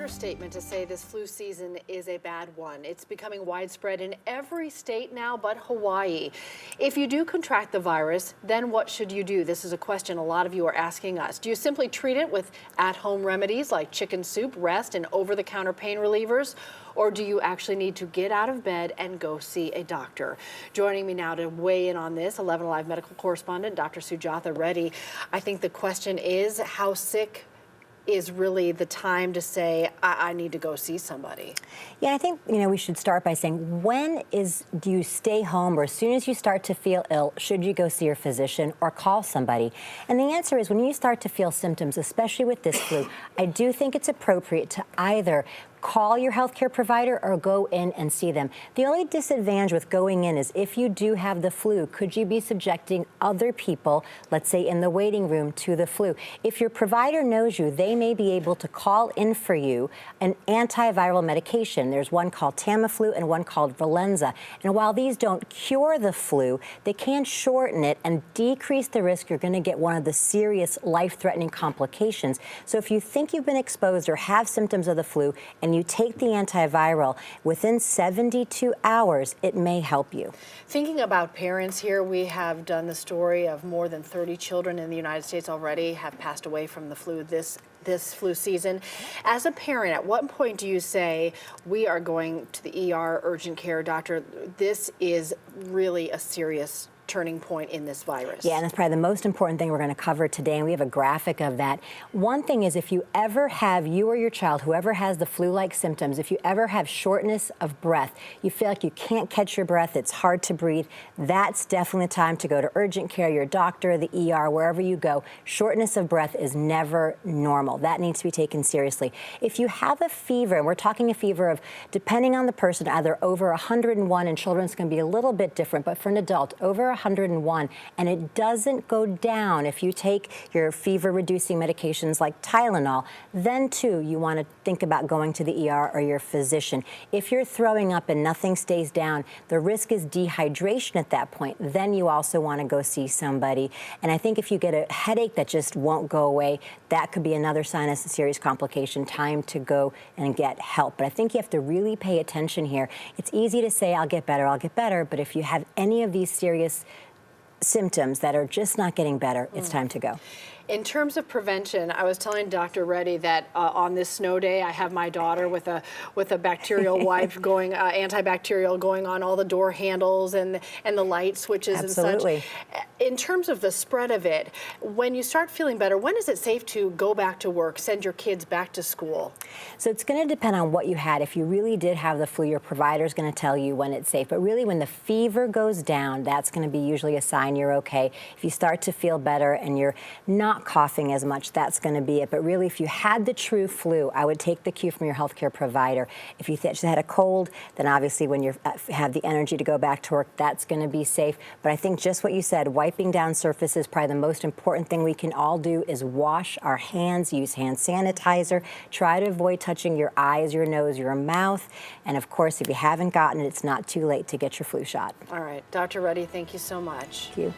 understatement to say this flu season is a bad one. It's becoming widespread in every state now but Hawaii. If you do contract the virus, then what should you do? This is a question a lot of you are asking us. Do you simply treat it with at-home remedies like chicken soup, rest, and over-the-counter pain relievers? Or do you actually need to get out of bed and go see a doctor? Joining me now to weigh in on this, 11 Alive medical correspondent, Dr. Sujatha Reddy. I think the question is, how sick is really the time to say, I need to go see somebody? Yeah, I think, we should start by saying, do you stay home, or as soon as you start to feel ill, should you go see your physician or call somebody? And the answer is, when you start to feel symptoms, especially with this flu, I do think it's appropriate to either call your healthcare provider or go in and see them. The only disadvantage with going in is if you do have the flu, could you be subjecting other people, let's say in the waiting room, to the flu? If your provider knows you, they may be able to call in for you an antiviral medication. There's one called Tamiflu and one called Valenza. And while these don't cure the flu, they can shorten it and decrease the risk you're going to get one of the serious life-threatening complications. So if you think you've been exposed or have symptoms of the flu and you take the antiviral, within 72 hours, it may help you. Thinking about parents here, we have done the story of more than 30 children in the United States already have passed away from the flu this flu season. As a parent, at what point do you say, we are going to the ER, urgent care doctor? This is really a serious turning point in this virus. Yeah, and that's probably the most important thing we're going to cover today, and we have a graphic of that. One thing is, if you ever have, you or your child, whoever has the flu-like symptoms, if you ever have shortness of breath, you feel like you can't catch your breath, it's hard to breathe, that's definitely the time to go to urgent care, your doctor, the ER, wherever you go. Shortness of breath is never normal. That needs to be taken seriously. If you have a fever, and we're talking a fever of, depending on the person, either over 101, and children's going to be a little bit different, but for an adult, over 101, and it doesn't go down if you take your fever-reducing medications like Tylenol, then too you want to think about going to the ER or your physician. If you're throwing up and nothing stays down, the risk is dehydration at that point. Then you also want to go see somebody. And I think if you get a headache that just won't go away, that could be another sign of a serious complication, time to go and get help. But I think you have to really pay attention here. It's easy to say, I'll get better, but if you have any of these serious symptoms that are just not getting better, it's time to go. In terms of prevention, I was telling Dr. Reddy that on this snow day, I have my daughter with a bacterial wipe going, antibacterial going on all the door handles and the light switches. Absolutely. And such. In terms of the spread of it, when you start feeling better, when is it safe to go back to work, send your kids back to school? So it's going to depend on what you had. If you really did have the flu, your provider is going to tell you when it's safe. But really, when the fever goes down, that's going to be usually a sign you're okay. If you start to feel better and you're not coughing as much, that's going to be it. But really, if you had the true flu, I would take the cue from your healthcare provider. If you just had a cold, then obviously when you have the energy to go back to work, that's going to be safe. But I think just what you said, wiping down surfaces, probably the most important thing we can all do is wash our hands, use hand sanitizer, try to avoid touching your eyes, your nose, your mouth. And of course, if you haven't gotten it, it's not too late to get your flu shot. All right, Dr. Reddy, thank you so much. Thank you.